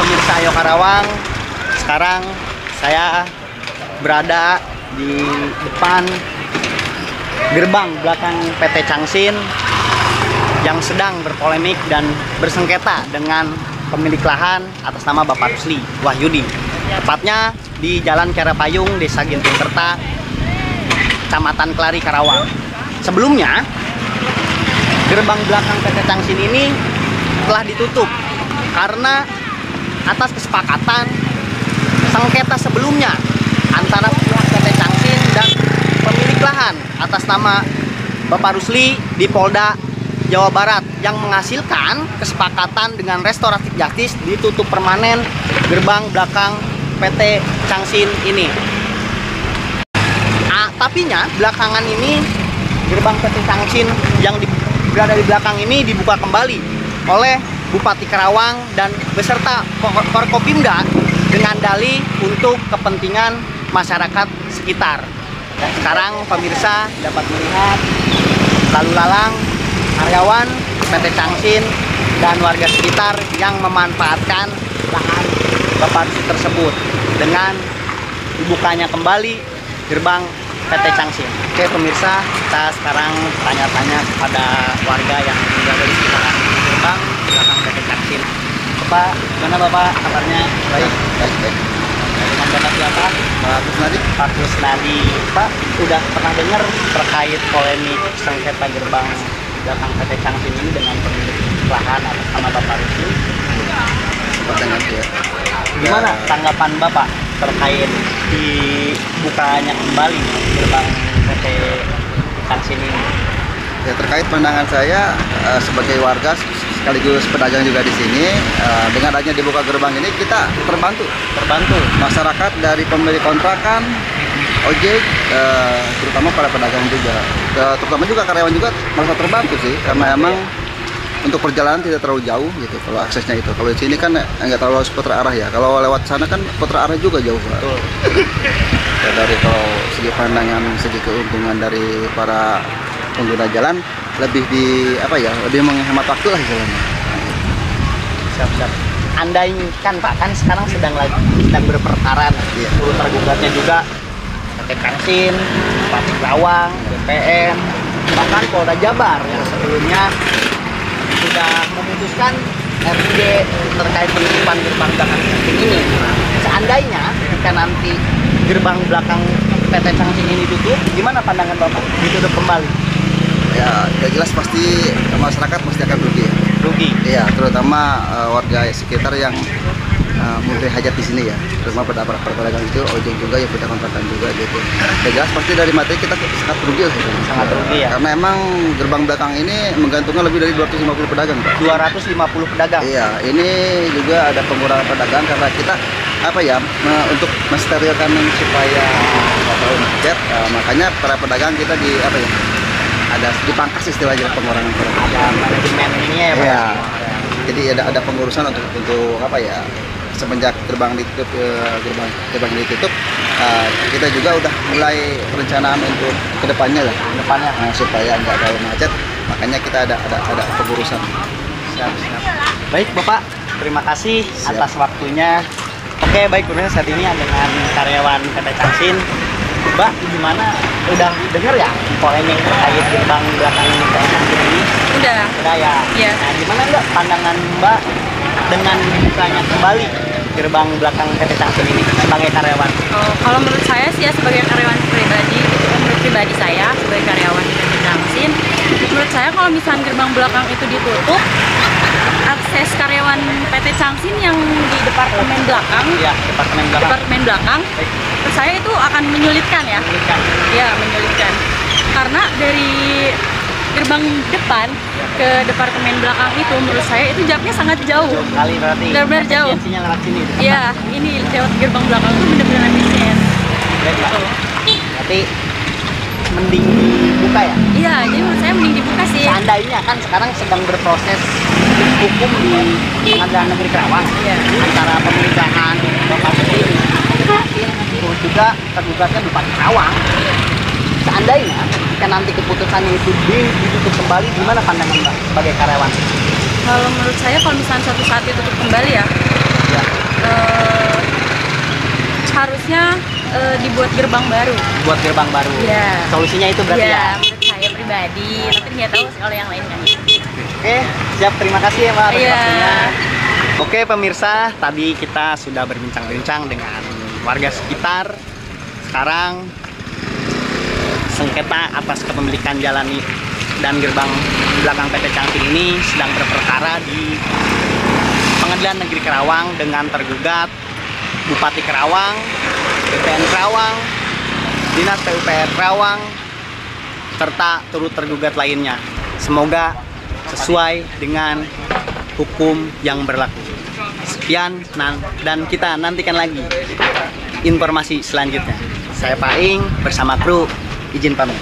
pemirsa Ayo Karawang. Sekarang saya berada di depan gerbang belakang PT Changsin yang sedang berpolemik dan bersengketa dengan pemilik lahan atas nama Bapak Rusli Wahyudi. Tepatnya di Jalan Kiara Payung, Desa Gintung Kerta, Kecamatan Kelari, Karawang. Sebelumnya, gerbang belakang PT Changsin ini telah ditutup karena atas kesepakatan sengketa sebelumnya antara pihak PT Changsin dan pemilik lahan atas nama Bapak Rusli di Polda Jawa Barat yang menghasilkan kesepakatan dengan Restoratif Justice ditutup permanen gerbang belakang PT Changsin ini. Tapinya belakangan ini gerbang PT Changsin yang berada di belakang ini dibuka kembali oleh Bupati Karawang dan beserta Forkopimda dengan dalih untuk kepentingan masyarakat sekitar. Dan sekarang pemirsa dapat melihat lalu lalang karyawan PT Changsin dan warga sekitar yang memanfaatkan lahan Bapak Rusli tersebut dengan dibukanya kembali gerbang PT Changsin. Oke pemirsa, kita sekarang tanya-tanya kepada warga yang berada di sekitaran gerbang belakang PT Changsin. Bapak, gimana Bapak kabarnya? Baik. Dengan Bapak siapa? Pak Kusnadi. Pak Kusnadi. Pak, udah pernah dengar terkait polemik sengketa gerbang belakang PT Changsin ini dengan pemilik lahan atas nama Bapak Rusli? Pertanyaan ya. Gimana tanggapan Bapak terkait dibukanya kembali gerbang PT Changsin ini? Ya, terkait pandangan saya sebagai warga sekaligus pedagang juga di sini, dengan adanya dibuka gerbang ini kita terbantu masyarakat dari pemilik kontrakan, ojek, terutama para pedagang juga, terutama juga karyawan juga merasa terbantu sih, karena emang untuk perjalanan tidak terlalu jauh gitu kalau aksesnya itu. Kalau di sini kan nggak terlalu putar arah ya. Kalau lewat sana kan putar arah juga jauh Pak. Ya, dari kalau segi pandangan, segi keuntungan dari para pengguna jalan lebih lebih menghemat waktu lah istilahnya. Siap. Andai kan Pak, kan sekarang sedang berperkara, tergugatnya juga PT Changsin, Bupati Karawang, BPN, bahkan Polda Jabar yang sebelumnya sudah memutuskan RJ terkait penutupan gerbang belakang Changsin ini. Seandainya jika nanti gerbang belakang PT Changsin ini ditutup, gimana pandangan Bapak? Ditutup kembali? Ya jelas pasti masyarakat pasti akan rugi. Iya, terutama warga sekitar yang memberi hajat di sini ya, terutama pedagang itu, ojek juga yang punya kontrakan juga gitu. Ya jelas pasti dari materi kita sangat rugi lah itu. Sangat rugi ya. Karena emang gerbang belakang ini menggantungkan lebih dari 250 pedagang, Pak. 250 pedagang. Iya, ini juga ada pengurangan pedagang karena kita untuk mensterilkan supaya nggak terlalu macet. Makanya para pedagang kita ada dipangkas istilahnya pengurangan pedagang. Ada manajemen ini ya Pak. Iya. Jadi ada pengurusan untuk semenjak gerbang ditutup, kita juga udah mulai perencanaan untuk kedepannya supaya nggak terlalu macet. Makanya kita ada pengurusan. Siap. Baik Bapak, terima kasih atas waktunya. Oke, baik pemirsa, saat ini dengan karyawan PT Changsin. Mbak, gimana? Udah dengar ya polemik terkait gerbang belakang PT Changsin ini? Udah ya. Iya. Nah, gimana Mbak pandangan Mbak dengan dibukanya kembali gerbang belakang PT Changsin ini sebagai karyawan? Kalau menurut saya sih ya, sebagai karyawan pribadi, menurut pribadi saya sebagai karyawan di PT Changsin, menurut saya kalau misalnya gerbang belakang itu ditutup, akses karyawan PT Changsin yang di departemen belakang, menurut saya itu akan menyulitkan ya. Menyulitkan. Karena dari gerbang depan ke departemen belakang itu menurut saya itu jaraknya sangat jauh. Kali berarti. Benar-benar jauh. Efisiensinya lewat sini. Iya, ini lewat gerbang belakang itu benar-benar efisien. Berarti mending dibuka ya? Iya, jadi menurut saya mending dibuka sih. Seandainya kan sekarang sedang berproses hukum di Pengadilan Negeri Karawang antara pemilik lahan Bapak Rusli terus juga tergugatnya Bupati Karawang. Seandainya kan nanti keputusannya itu ditutup kembali, gimana pandangan Mbak sebagai karyawan? Kalau menurut saya kalau misalnya suatu saat ditutup kembali ya, Ya. Harusnya dibuat gerbang baru. Buat gerbang baru. Iya. Solusinya itu berarti ya. Menurut saya pribadi, tapi nggak tahu kalau yang lain kan. Oke, siap. Terima kasih ya Mbak atas Iya. waktunya. Oke pemirsa, tadi kita sudah berbincang-bincang dengan warga sekitar. Sekarang sengketa atas kepemilikan jalan dan gerbang belakang PT Cangsin ini sedang berperkara di Pengadilan Negeri Karawang dengan tergugat Bupati Karawang, BPN Karawang, Dinas PUPR Karawang, serta turut tergugat lainnya. Semoga sesuai dengan hukum yang berlaku. Sekian dan kita nantikan lagi informasi selanjutnya. Saya Paing bersama kru izin pamit.